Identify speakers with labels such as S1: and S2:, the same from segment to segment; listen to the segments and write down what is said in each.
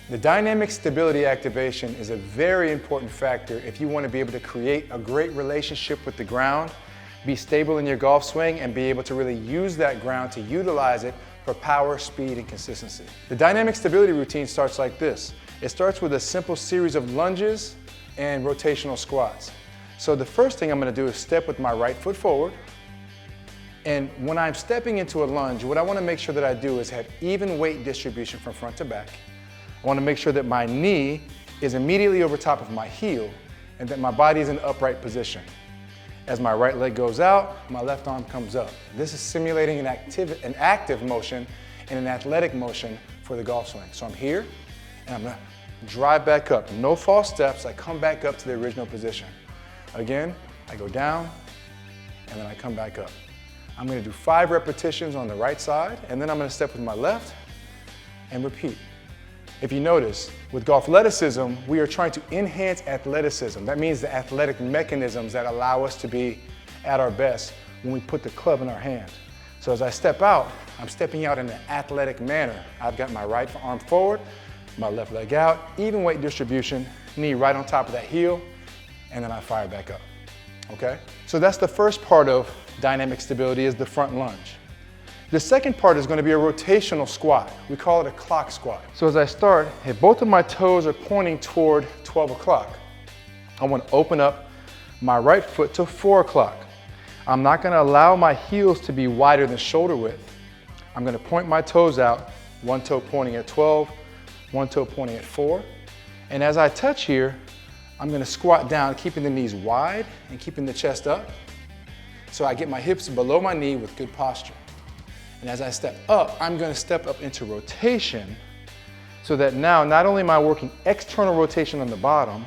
S1: The dynamic stability activation is a very important factor if you want to be able to create a great relationship with the ground, be stable in your golf swing, and be able to really use that ground to utilize it for power, speed, and consistency. The dynamic stability routine starts like this. It starts with a simple series of lunges and rotational squats. So the first thing I'm going to do is step with my right foot forward. And when I'm stepping into a lunge, what I want to make sure that I do is have even weight distribution from front to back. I want to make sure that my knee is immediately over top of my heel and that my body is in an upright position. As my right leg goes out, my left arm comes up. This is simulating an active motion and an athletic motion for the golf swing. So I'm here and I'm going to drive back up. No false steps. I come back up to the original position. Again, I go down and then I come back up. I'm going to do 5 repetitions on the right side, and then I'm going to step with my left and repeat. If you notice, with GOLFleticism, we are trying to enhance athleticism. That means the athletic mechanisms that allow us to be at our best when we put the club in our hand. So as I step out, I'm stepping out in an athletic manner. I've got my right arm forward, my left leg out, even weight distribution, knee right on top of that heel, and then I fire back up. Okay? So that's the first part of dynamic stability, is the front lunge. The second part is going to be a rotational squat. We call it a clock squat. So as I start, if both of my toes are pointing toward 12 o'clock, I want to open up my right foot to 4 o'clock. I'm not going to allow my heels to be wider than shoulder width. I'm going to point my toes out, one toe pointing at 12, one toe pointing at 4. And as I touch here, I'm going to squat down, keeping the knees wide and keeping the chest up. So I get my hips below my knee with good posture. And as I step up, I'm going to step up into rotation so that now not only am I working external rotation on the bottom,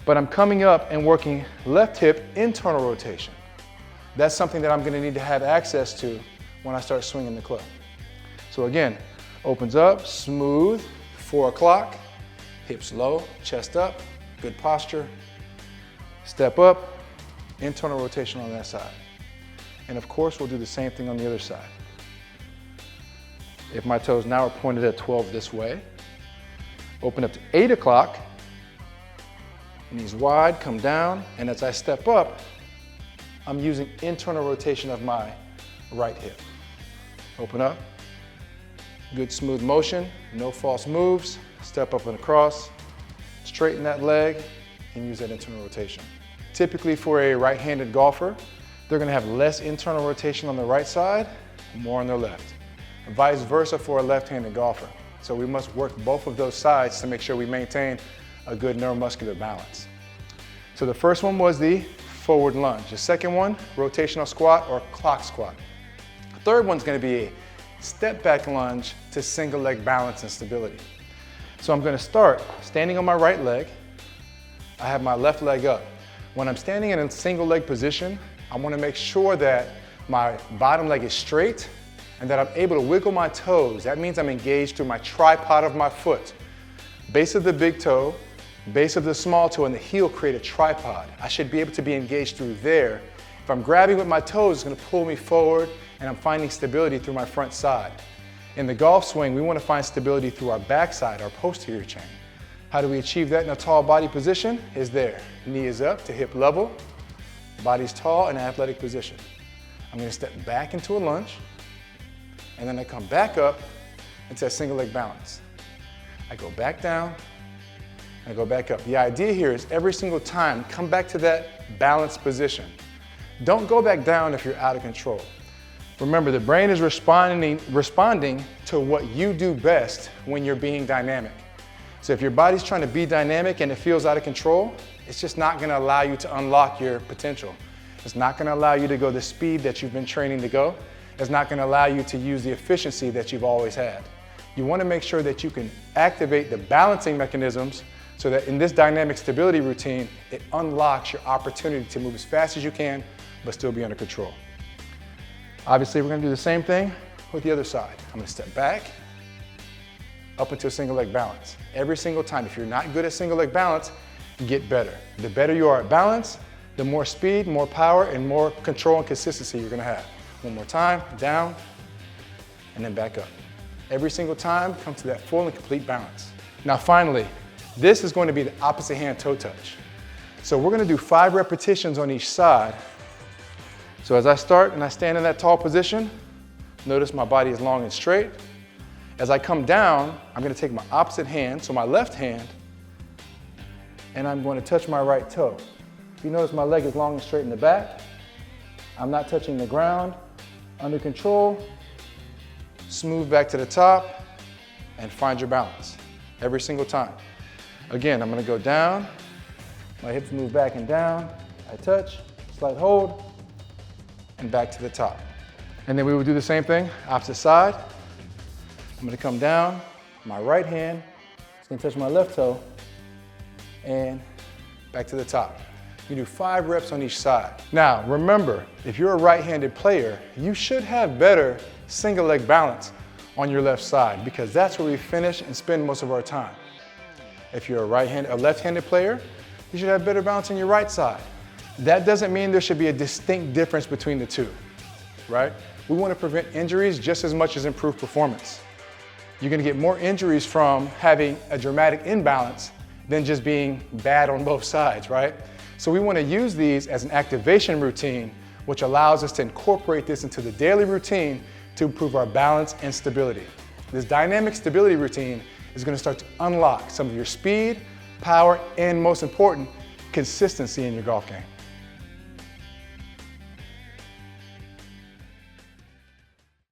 S1: but I'm coming up and working left hip internal rotation. That's something that I'm going to need to have access to when I start swinging the club. So again, opens up, smooth, 4 o'clock, hips low, chest up, good posture, step up, internal rotation on that side. And of course, we'll do the same thing on the other side. If my toes now are pointed at 12 this way, open up to 8 o'clock, knees wide, come down, and as I step up, I'm using internal rotation of my right hip. Open up, good smooth motion, no false moves, step up and across, straighten that leg, and use that internal rotation. Typically for a right-handed golfer, they're going to have less internal rotation on the right side, more on their left. And vice versa for a left-handed golfer. So we must work both of those sides to make sure we maintain a good neuromuscular balance. So the first one was the forward lunge. The second one, rotational squat or clock squat. The third one's going to be a step back lunge to single leg balance and stability. So I'm going to start standing on my right leg. I have my left leg up. When I'm standing in a single leg position, I want to make sure that my bottom leg is straight and that I'm able to wiggle my toes. That means I'm engaged through my tripod of my foot. Base of the big toe, base of the small toe, and the heel create a tripod. I should be able to be engaged through there. If I'm grabbing with my toes, it's going to pull me forward, and I'm finding stability through my front side. In the golf swing, we want to find stability through our backside, our posterior chain. How do we achieve that in a tall body position? Is there. Knee is up to hip level, body's tall in an athletic position. I'm going to step back into a lunge, and then I come back up into a single leg balance. I go back down, and I go back up. The idea here is every single time, come back to that balanced position. Don't go back down if you're out of control. Remember, the brain is responding to what you do best when you're being dynamic. So if your body's trying to be dynamic and it feels out of control, it's just not going to allow you to unlock your potential. It's not going to allow you to go the speed that you've been training to go. It's not going to allow you to use the efficiency that you've always had. You want to make sure that you can activate the balancing mechanisms so that in this dynamic stability routine, it unlocks your opportunity to move as fast as you can, but still be under control. Obviously, we're going to do the same thing with the other side. I'm going to step back, up into a single leg balance. Every single time. If you're not good at single leg balance, get better. The better you are at balance, the more speed, more power, and more control and consistency you're going to have. One more time, down, and then back up. Every single time, come to that full and complete balance. Now finally, this is going to be the opposite hand toe touch. So we're gonna do 5 repetitions on each side. So as I start and I stand in that tall position, notice my body is long and straight. As I come down, I'm gonna take my opposite hand, so my left hand, and I'm going to touch my right toe. If you notice my leg is long and straight in the back, I'm not touching the ground, under control, smooth back to the top, and find your balance every single time. Again, I'm gonna go down, my hips move back and down, I touch, slight hold, and back to the top. And then we will do the same thing, opposite side. I'm gonna come down, my right hand is gonna touch my left toe, and back to the top. You do 5 reps on each side. Now, remember, if you're a right-handed player, you should have better single leg balance on your left side because that's where we finish and spend most of our time. If you're a left-handed player, you should have better balance on your right side. That doesn't mean there should be a distinct difference between the two, right? We want to prevent injuries just as much as improve performance. You're going to get more injuries from having a dramatic imbalance than just being bad on both sides, right? So we want to use these as an activation routine, which allows us to incorporate this into the daily routine to improve our balance and stability. This dynamic stability routine is going to start to unlock some of your speed, power, and most important, consistency in your golf game.